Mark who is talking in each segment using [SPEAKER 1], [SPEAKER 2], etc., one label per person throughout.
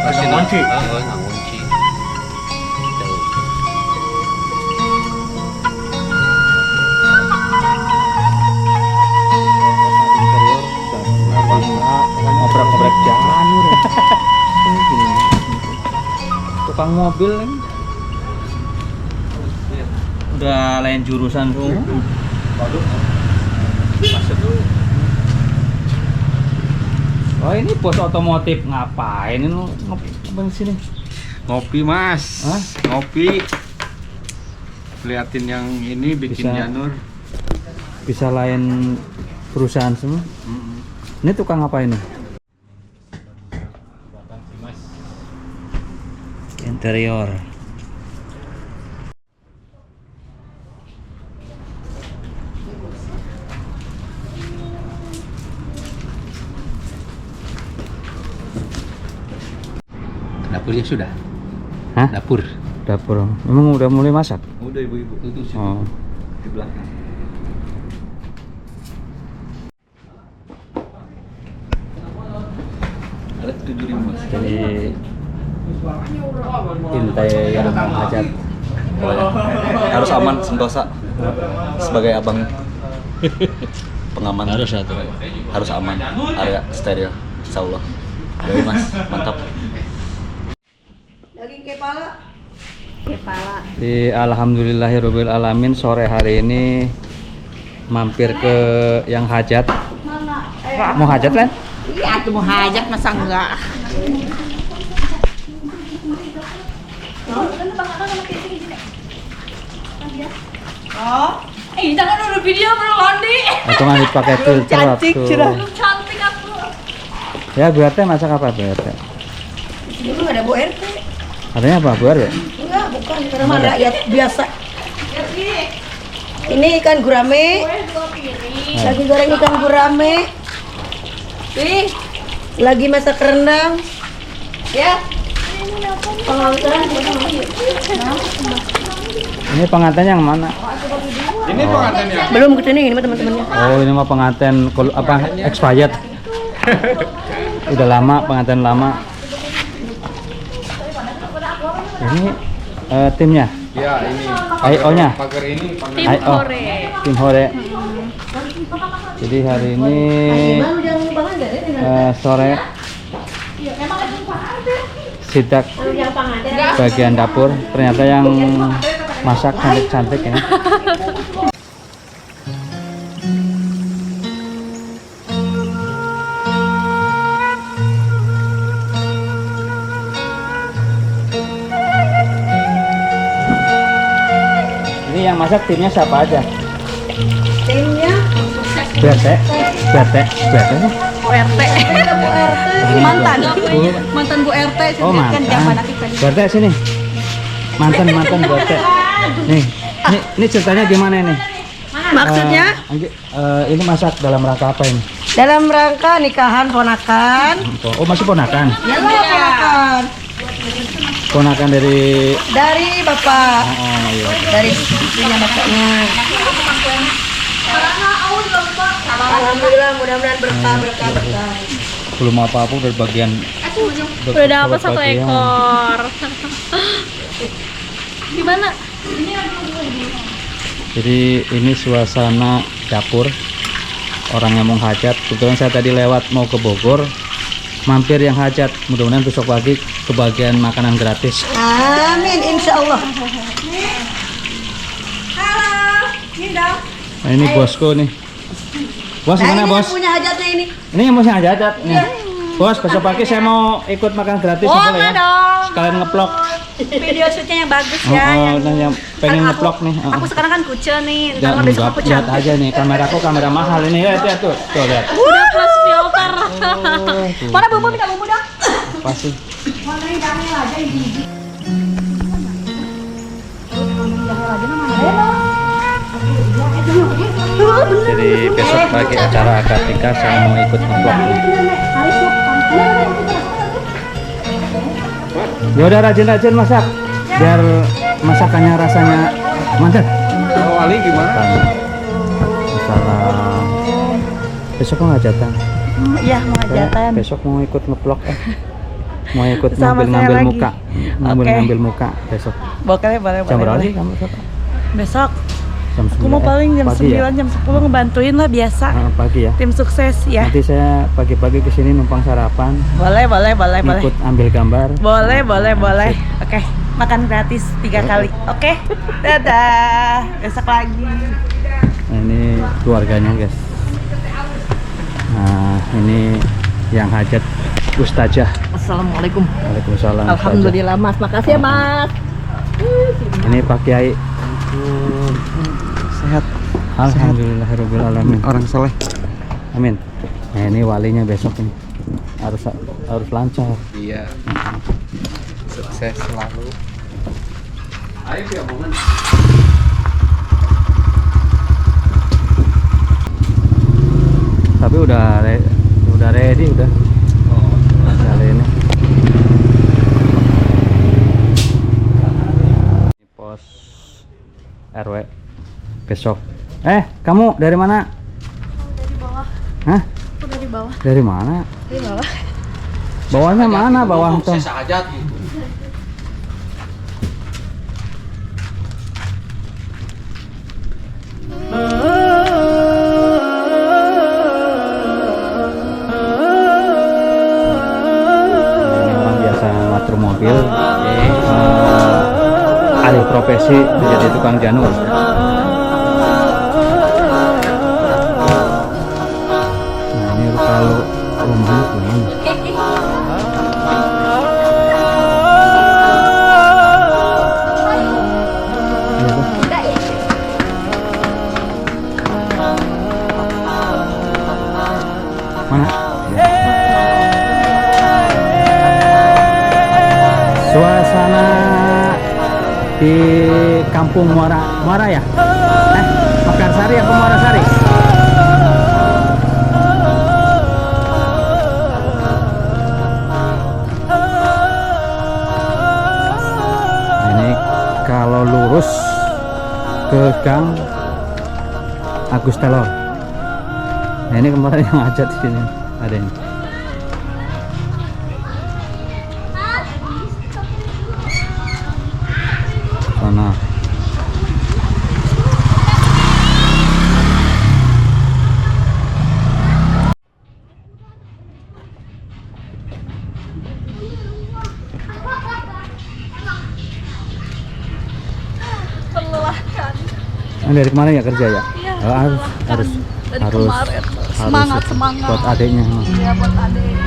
[SPEAKER 1] Terus ngunci. Ngobrek-ngobrek janur. Tukang mobil kan. Udah lain jurusan tuh. Masuk dulu. Oh ini bos otomotif ngapain ini ngopi di sini?
[SPEAKER 2] Ngopi mas.
[SPEAKER 1] Hah?
[SPEAKER 2] Ngopi. Liatin yang ini bikin janur.
[SPEAKER 1] Bisa lain perusahaan semua. Ini tukang apa ini? Interior.
[SPEAKER 2] Dapurnya sudah?
[SPEAKER 1] Hah?
[SPEAKER 2] Dapur.
[SPEAKER 1] Dapur. Memang udah mulai masak?
[SPEAKER 2] Udah ibu-ibu. Itu sih.
[SPEAKER 1] Oh.
[SPEAKER 2] Di belakang. Ada 7.000 mas.
[SPEAKER 1] Jadi intai yang hajat.
[SPEAKER 3] Harus aman sentosa sebagai abang pengaman harus aman area steril insyaallah. Dari mas mantap.
[SPEAKER 4] Daging kepala.
[SPEAKER 1] Di alhamdulillahirabbil alamin sore hari ini mampir ke yang hajat. Mau hajat kan?
[SPEAKER 4] Iya, tuh mau hajat masa enggak? Oh,
[SPEAKER 5] jangan udah video bro Londi.
[SPEAKER 1] Itu nggak dipakai filter
[SPEAKER 4] cantik
[SPEAKER 1] waktu.
[SPEAKER 4] curah.
[SPEAKER 5] Cantik aku.
[SPEAKER 1] Ya Bu RT masak apa Bu RT?
[SPEAKER 4] Dulu ada Bu RT.
[SPEAKER 1] Adanya apa Bu RT?
[SPEAKER 4] Enggak, bukan karena mah rakyat biasa. Ini ikan gurame. Lagi goreng ikan gurame. Ih, lagi masak rendang. Ya.
[SPEAKER 1] Ini pengantin yang mana?
[SPEAKER 2] Ini pengantinnya.
[SPEAKER 4] Belum kesini ini mah teman-temannya.
[SPEAKER 1] Oh ini mah pengantin apa expired. Udah lama pengantin lama. Ini timnya.
[SPEAKER 2] Ya ini.
[SPEAKER 1] IO-nya.
[SPEAKER 2] Pagar ini.
[SPEAKER 5] Tim
[SPEAKER 1] IO.
[SPEAKER 5] Hore.
[SPEAKER 1] Tim Hore. Jadi hari ini sore sidak bagian dapur. Ternyata yang masak cantik-cantik ya. Ini yang masak timnya siapa aja?
[SPEAKER 4] Timnya
[SPEAKER 1] BRT nih.
[SPEAKER 5] Bu RT. Mantan Bu RT.
[SPEAKER 1] Oh mantan. BRT sini. Mantan Bu RT. Nih, ini ceritanya gimana ini?
[SPEAKER 4] maksudnya
[SPEAKER 1] Ini masak dalam rangka apa ini?
[SPEAKER 4] dalam rangka nikahan ponakan.
[SPEAKER 1] Oh masih ponakan?
[SPEAKER 4] Ya ponakan.
[SPEAKER 1] Ponakan dari
[SPEAKER 4] Bapak.
[SPEAKER 1] Oh iya.
[SPEAKER 4] Dari istrinya bapaknya. Alhamdulillah mudah-mudahan berkah.
[SPEAKER 1] Belum apa-apa dari bagian.
[SPEAKER 5] Udah dapat satu
[SPEAKER 1] bagian.
[SPEAKER 5] ekor. Gimana?
[SPEAKER 1] Jadi ini suasana dapur orang yang mau hajat. Kebetulan saya tadi lewat mau ke Bogor, mampir yang hajat. Mudah-mudahan besok pagi kebagian makanan gratis.
[SPEAKER 4] Amin insyaallah.
[SPEAKER 1] Nah, ini bosku nih. Bos gimana
[SPEAKER 4] ini
[SPEAKER 1] bos?
[SPEAKER 4] yang punya hajatnya ini.
[SPEAKER 1] Ini yang mau saya hajat nih. Bos besok pagi saya mau ikut makan gratis boleh ya?
[SPEAKER 5] Dong.
[SPEAKER 1] Sekalian ngeplok.
[SPEAKER 5] Video shootnya yang bagus
[SPEAKER 1] Oh,
[SPEAKER 5] ya.
[SPEAKER 1] nah, yang pengen
[SPEAKER 5] Kan
[SPEAKER 1] nge-vlog nih.
[SPEAKER 5] Aku sekarang kan kucel nih.
[SPEAKER 1] Ya,
[SPEAKER 5] Ntar besok
[SPEAKER 1] enggak,
[SPEAKER 5] aku
[SPEAKER 1] lihat
[SPEAKER 5] cantik.
[SPEAKER 1] aja nih, kameraku kamera mahal ini. Lihat tuh, lihat.
[SPEAKER 5] Udah plus filter.
[SPEAKER 1] tuh.
[SPEAKER 5] Mana bumbu, minta bumbu dong.
[SPEAKER 1] Pasti. Jadi besok pagi acara akad nikah saya mau ikut nge-vlog nih. Ya udah rajin-rajin masak biar masakannya rasanya mantap.
[SPEAKER 2] Kalau Wali gimana?
[SPEAKER 1] Masalah besok mau hajatan.
[SPEAKER 5] Iya, mau hajatan.
[SPEAKER 1] Besok mau ikut nge-vlog mau ikut
[SPEAKER 5] Sama saya
[SPEAKER 1] ngambil
[SPEAKER 5] lagi.
[SPEAKER 1] muka, ngambil muka besok.
[SPEAKER 5] Boleh, boleh,
[SPEAKER 1] Jam berapa
[SPEAKER 5] boleh.
[SPEAKER 1] sih kamu besok?
[SPEAKER 5] Besok
[SPEAKER 1] Jam 9.
[SPEAKER 5] aku mau paling jam
[SPEAKER 1] pagi
[SPEAKER 5] 9,
[SPEAKER 1] ya?
[SPEAKER 5] jam 10 ngebantuin lah biasa.
[SPEAKER 1] Pagi ya.
[SPEAKER 5] Tim sukses ya.
[SPEAKER 1] Nanti saya pagi-pagi kesini numpang sarapan,
[SPEAKER 5] Boleh, boleh, boleh, boleh.
[SPEAKER 1] ikut ambil gambar.
[SPEAKER 5] Boleh, boleh, boleh. Oke, makan gratis 3 kali. Oke, dadah. Besok lagi.
[SPEAKER 1] Nah, ini keluarganya guys. Nah ini yang hajat Ustazah.
[SPEAKER 5] Assalamualaikum.
[SPEAKER 1] Waalaikumsalam. Ustazah.
[SPEAKER 5] Alhamdulillah Mas, makasih ya Mas.
[SPEAKER 1] Ini Pak Kiai.
[SPEAKER 2] Sehat.
[SPEAKER 1] Alhamdulillahirabbil alamin.
[SPEAKER 2] Orang soleh.
[SPEAKER 1] Amin. Nah ini walinya besok ini harus lancar.
[SPEAKER 2] Iya. Sukses selalu. Ayo ya, Bang.
[SPEAKER 1] Tapi udah ready udah. Kali ini. Pos RW besok. Kamu dari mana?
[SPEAKER 5] Dari bawah.
[SPEAKER 1] Hah?
[SPEAKER 5] Aku dari bawah.
[SPEAKER 1] Dari mana?
[SPEAKER 5] Dari bawah.
[SPEAKER 1] Bawahnya mana? Bawah tuh.
[SPEAKER 2] Sehajat gitu.
[SPEAKER 1] Ini orang biasa ngatur mobil. Alih profesi menjadi tukang janur. Nah ini kalau rumahnya gimana? Iya, Bang. Mana? Suasana di Kampung Muara ya? Mekarsari apa Muarasari? Nah, ini kalau lurus ke Gang Agus Telor. Nah ini kemarin yang hajat di sini ada ini. Sana.
[SPEAKER 5] Melelahkan.
[SPEAKER 1] Dari kemarin ya kerja ya?
[SPEAKER 5] Iya.
[SPEAKER 1] Oh, harus
[SPEAKER 5] Dari kemarin. Semangat, semangat.
[SPEAKER 1] buat adiknya.
[SPEAKER 5] Iya, buat adik.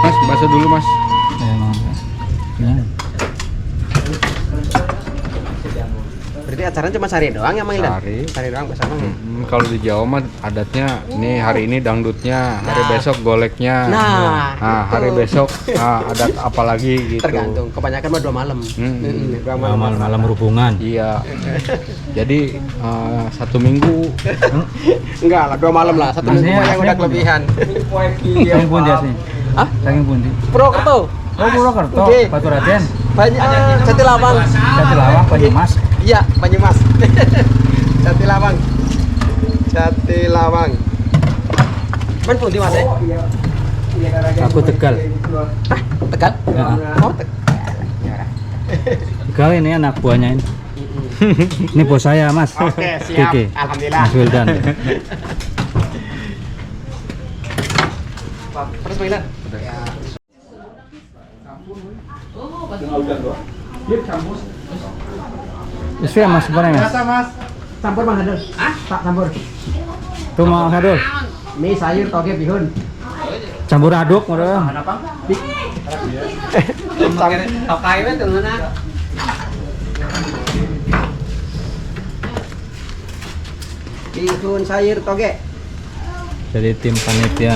[SPEAKER 2] Mas, baca dulu, Mas.
[SPEAKER 1] Ya.
[SPEAKER 6] Berarti acaranya cuma sehari doang ya, Mang Ildan?
[SPEAKER 2] Sehari.
[SPEAKER 6] Sehari doang bersama ya?
[SPEAKER 2] Kalau di Jawa mah adatnya nih hari ini dangdutnya, hari besok goleknya.
[SPEAKER 6] Nah,
[SPEAKER 2] hari
[SPEAKER 6] itu.
[SPEAKER 2] besok adat apa lagi gitu.
[SPEAKER 6] Tergantung, kebanyakan mah 2 malam. Dua
[SPEAKER 1] Malam berhubungan.
[SPEAKER 2] Iya. Jadi 1 minggu.
[SPEAKER 6] Enggak lah, 2 malam lah. 1 minggu
[SPEAKER 1] Maksudnya
[SPEAKER 6] mah yang udah
[SPEAKER 1] aslinya
[SPEAKER 6] kelebihan.
[SPEAKER 1] Saking pundi asli?
[SPEAKER 6] Hah?
[SPEAKER 1] Saking pundi?
[SPEAKER 6] Purwokerto.
[SPEAKER 1] Oh, Purwokerto,
[SPEAKER 6] Oke.
[SPEAKER 1] Baturaden,
[SPEAKER 6] Banyak Jatilawang.
[SPEAKER 1] Jatilawang, Banyumas.
[SPEAKER 6] Iya, Banyumas. Jatilawang. Jatilawang. Men pundi Mas?
[SPEAKER 1] Aku Tegal.
[SPEAKER 6] Tegal?
[SPEAKER 1] Ya.
[SPEAKER 6] Oh, Tegal.
[SPEAKER 1] Tegal ini anak buahnya ini. Ini bos saya Mas.
[SPEAKER 6] Oke, siap.
[SPEAKER 1] Kiki.
[SPEAKER 6] Alhamdulillah.
[SPEAKER 1] Mas Wildan.
[SPEAKER 6] Terus mainan?
[SPEAKER 1] Isi ya Mas sebenarnya Mas.
[SPEAKER 6] Mas. Campur Mang Hadul. Tak campur.
[SPEAKER 1] Tuh Mang Hadul.
[SPEAKER 6] Mie sayur toge bihun.
[SPEAKER 1] Campur aduk udah.
[SPEAKER 6] Tokai we teu meunang. Bihun sayur toge.
[SPEAKER 1] Jadi tim panitia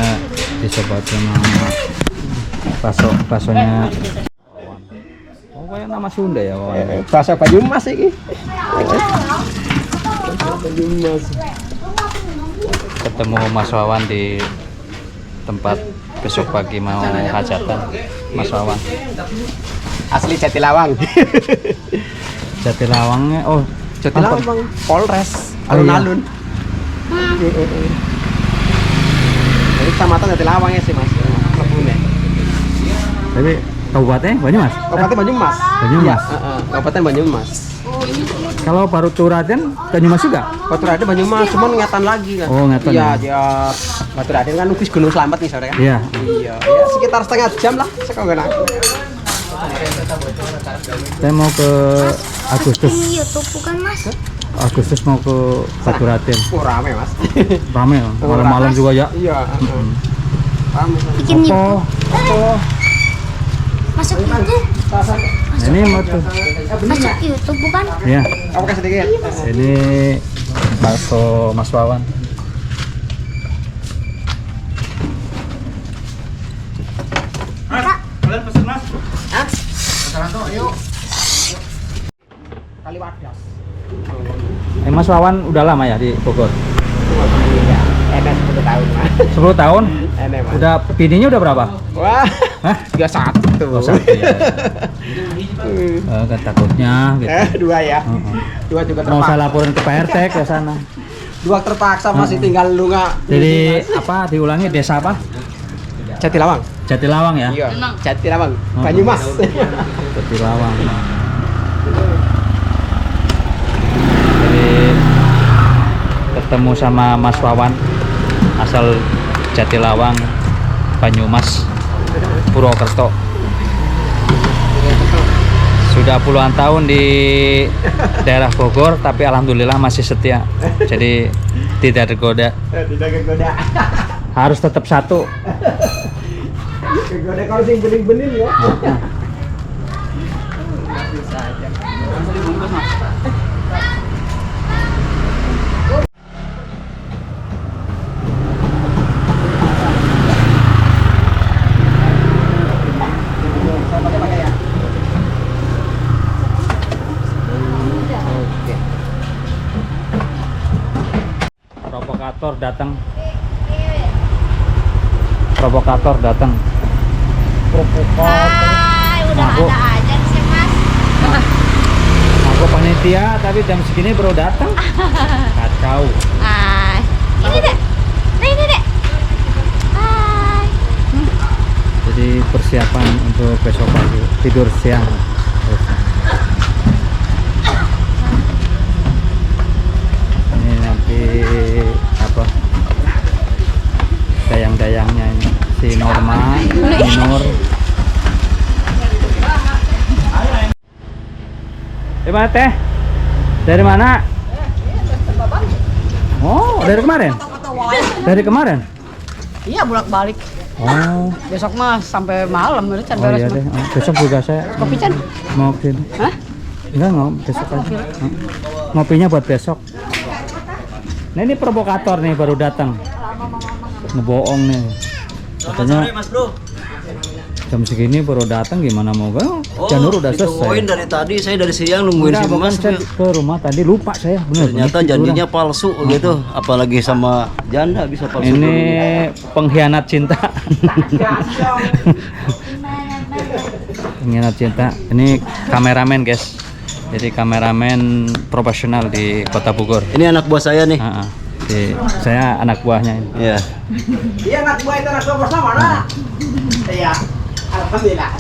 [SPEAKER 1] disobat sama baksonya. Oh kayak nama Sunda ya Wawan.
[SPEAKER 6] Bakso Banyumas iki. Banyumas.
[SPEAKER 1] Ketemu Mas Wawan di tempat besok pagi mau hajatan Mas Wawan.
[SPEAKER 6] Asli Jatilawang.
[SPEAKER 1] Jatilawangnya oh
[SPEAKER 6] Jatilawang Bang. Polres
[SPEAKER 1] Oh, iya.
[SPEAKER 6] alun-alun. Jadi kecamatan Jatilawang ya sih Mas. Lebune.
[SPEAKER 1] Tapi kabupaten Banyumas.
[SPEAKER 6] Kabupaten Banyumas.
[SPEAKER 1] Banyumas.
[SPEAKER 6] Iya, Kabupaten Banyumas.
[SPEAKER 1] Kalau baru Turaden Banyumas juga.
[SPEAKER 6] Baturadin Banyumas, cuman ngatan lagi kan.
[SPEAKER 1] Oh, ngatan
[SPEAKER 6] Iya,
[SPEAKER 1] ya.
[SPEAKER 6] dia Baturadin kan nukis Gunung Slamet nih sore kan.
[SPEAKER 1] Iya.
[SPEAKER 6] Iya, ya sekitar setengah jam lah sekarang aku.
[SPEAKER 1] Saya mau ke Agustus.
[SPEAKER 4] YouTube bukan Mas.
[SPEAKER 1] Agustus mau ke Baturaden.
[SPEAKER 6] Oh, rame Mas.
[SPEAKER 1] Rame malam-malam juga ya.
[SPEAKER 6] Iya, rame.
[SPEAKER 4] Bikin YouTube.
[SPEAKER 1] Oh,
[SPEAKER 4] Masuk YouTube.
[SPEAKER 1] ini mau tuh.
[SPEAKER 4] Masuk YouTube bukan?
[SPEAKER 1] Ya,
[SPEAKER 6] Kamu kasih sedikit.
[SPEAKER 1] ini bakso Mas Wawan.
[SPEAKER 6] Kali wadas.
[SPEAKER 1] Mas Wawan udah lama ya di Bogor?
[SPEAKER 6] Iya, enak 10 tahun Mas.
[SPEAKER 1] 10 tahun?
[SPEAKER 6] Enak Mas.
[SPEAKER 1] Udah bininya udah berapa?
[SPEAKER 6] Wah,
[SPEAKER 1] Hah?
[SPEAKER 6] 31.
[SPEAKER 1] Oh, satu ya. Kan takutnya gitu.
[SPEAKER 6] Dua ya.
[SPEAKER 1] Heeh.
[SPEAKER 6] Dua juga
[SPEAKER 1] Mau
[SPEAKER 6] terpaksa.
[SPEAKER 1] saya laporin ke Pak RT ke sana.
[SPEAKER 6] Dua terpaksa masih tinggal lu nggak.
[SPEAKER 1] Jadi apa diulangi desa apa?
[SPEAKER 6] Jatilawang.
[SPEAKER 1] Jatilawang ya?
[SPEAKER 6] Iya. Jatilawang. Banyumas.
[SPEAKER 1] Jatilawang. Jadi ketemu sama Mas Wawan asal Jatilawang, Banyumas, Purwokerto. Sudah puluhan tahun di daerah Bogor, tapi alhamdulillah masih setia. Jadi tidak tergoda.
[SPEAKER 6] Tidak kegoda.
[SPEAKER 1] Harus tetap satu.
[SPEAKER 6] Kegoda kalau sing bening-bening ya.
[SPEAKER 1] Provokator datang. Provokator datang.
[SPEAKER 4] Hai, udah
[SPEAKER 1] Mabuk.
[SPEAKER 4] ada aja sih Mas.
[SPEAKER 1] Aku panitia tapi jam segini baru datang. Kacau.
[SPEAKER 4] Hai. Ini dek. Nah ini dek. Hai.
[SPEAKER 1] Jadi persiapan untuk besok pagi tidur siang. Ini nanti apa? Dayang-dayangnya ini si Norma, Nur. Mana teh? Dari mana? Oh, dari kemarin? Dari kemarin?
[SPEAKER 5] Iya bolak-balik.
[SPEAKER 1] Oh,
[SPEAKER 5] Besok mah sampai malam udah can
[SPEAKER 1] oh
[SPEAKER 5] beres
[SPEAKER 1] iya
[SPEAKER 5] mah.
[SPEAKER 1] deh. Oh, besok juga saya
[SPEAKER 5] Kopi can?
[SPEAKER 1] mau sini.
[SPEAKER 5] Hah?
[SPEAKER 1] Enggak, besok aja. Ngopinya buat besok. Nah ini provokator nih baru datang. Ngebohong nih. Katanya jam segini baru datang gimana mau kan? Janur udah selesai.
[SPEAKER 3] Dari tadi saya dari siang nungguin
[SPEAKER 1] Enggak,
[SPEAKER 3] si
[SPEAKER 1] bahkan
[SPEAKER 3] Mas.
[SPEAKER 1] saya ke rumah tadi lupa saya. Bener,
[SPEAKER 3] Ternyata
[SPEAKER 1] bener,
[SPEAKER 3] janjinya
[SPEAKER 1] kurang.
[SPEAKER 3] palsu gitu, apalagi sama janda bisa palsu.
[SPEAKER 1] Ini pengkhianat cinta. Pengkhianat cinta. Ini kameramen guys. Jadi kameramen profesional di Kota Bogor.
[SPEAKER 3] Ini anak buah saya nih.
[SPEAKER 1] Saya anak buahnya ini.
[SPEAKER 3] Iya.
[SPEAKER 6] Iya anak buah itu anak buah bersama nah. Iya. Alhamdulillah.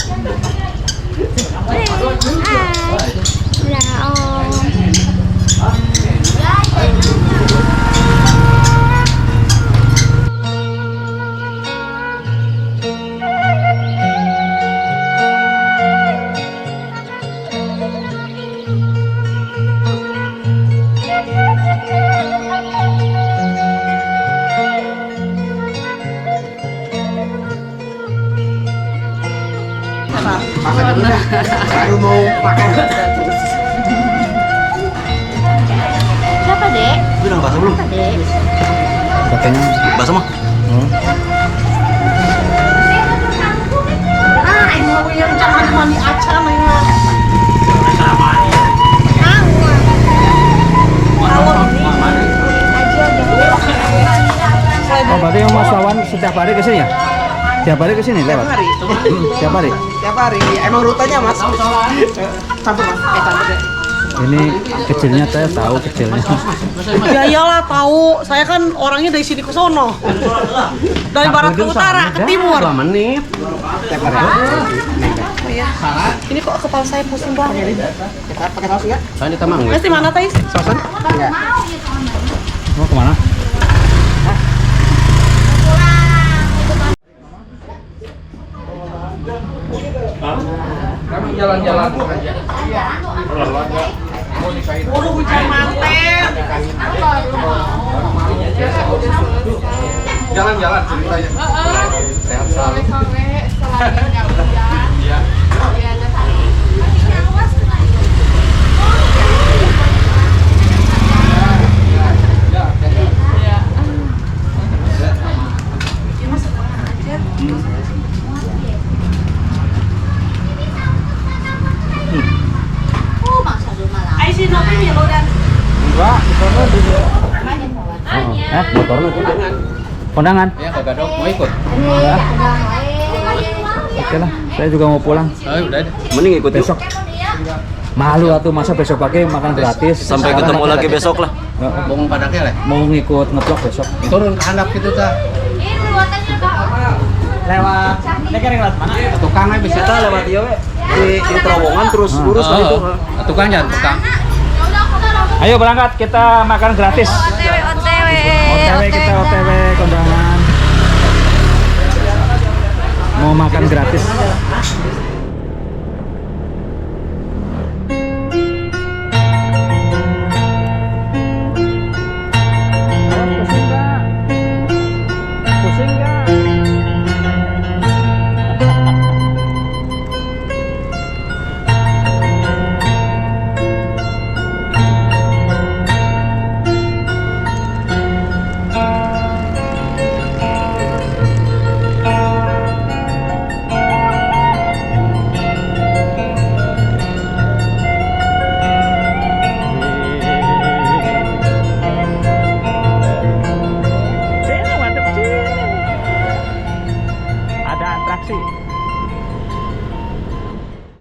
[SPEAKER 4] Hai. Udah om.
[SPEAKER 6] Baru mau makan.
[SPEAKER 4] Siapa dek?
[SPEAKER 3] Udah bahasa belum?
[SPEAKER 4] Siapa dek?
[SPEAKER 1] Katanya
[SPEAKER 3] Bahasa mah.
[SPEAKER 5] Ah, ini mau yang jangan mandi aca mainnya.
[SPEAKER 1] oh berarti yang Mas Wawan setiap hari ke sini ya? Setiap hari ke sini lewat?
[SPEAKER 6] Hari.
[SPEAKER 1] Setiap hari?
[SPEAKER 6] Tiap hari. Emang rutenya mas. Campur mas. Campur deh.
[SPEAKER 1] Ini kecilnya saya tahu kecilnya.
[SPEAKER 5] Ya iyalah tahu, saya kan orangnya dari sini ke sono. Dari barat ke utara, ke timur.
[SPEAKER 6] 2 menit. Tiap hari.
[SPEAKER 5] Oh iya. Ini kok kepala saya pusing banget.
[SPEAKER 6] Kita pakai saus enggak? Soalnya kita mangga.
[SPEAKER 5] Mas di mana, Tais?
[SPEAKER 6] Sausan? Enggak.
[SPEAKER 1] Mau kemana?
[SPEAKER 2] Kami jalan-jalan aja.
[SPEAKER 5] Waduh, hujan manten.
[SPEAKER 2] Jalan-jalan ceritanya. Sehat selalu.
[SPEAKER 5] Ayo sih nopi ya lo dan.
[SPEAKER 1] Enggak, di sana juga. Motornya itu kondangan.
[SPEAKER 2] Ya kagak dong, mau ikut.
[SPEAKER 1] Oke lah, saya juga mau pulang.
[SPEAKER 2] Oh, udah deh.
[SPEAKER 3] Mending ikut
[SPEAKER 1] Besok. Malu atuh masa besok pagi makan gratis.
[SPEAKER 3] Sampai
[SPEAKER 1] Sekarang
[SPEAKER 3] ketemu
[SPEAKER 1] makan
[SPEAKER 3] lagi
[SPEAKER 1] gratis.
[SPEAKER 3] besok lah.
[SPEAKER 2] Bongong padaknya lah.
[SPEAKER 1] Mau ngikut ngeplok besok.
[SPEAKER 2] Turun ke handap gitu ta.
[SPEAKER 4] Ini buatannya kak.
[SPEAKER 1] Lewat. Lewat mana?
[SPEAKER 2] Tukangnya bisa.
[SPEAKER 3] Kita lewat dia we. Di terowongan terus lurus lah itu.
[SPEAKER 2] Tukangnya tukang.
[SPEAKER 1] Ayo berangkat kita makan gratis.
[SPEAKER 4] OTW, OTW.
[SPEAKER 1] OTW kita OTW kondangan. Mau makan gratis.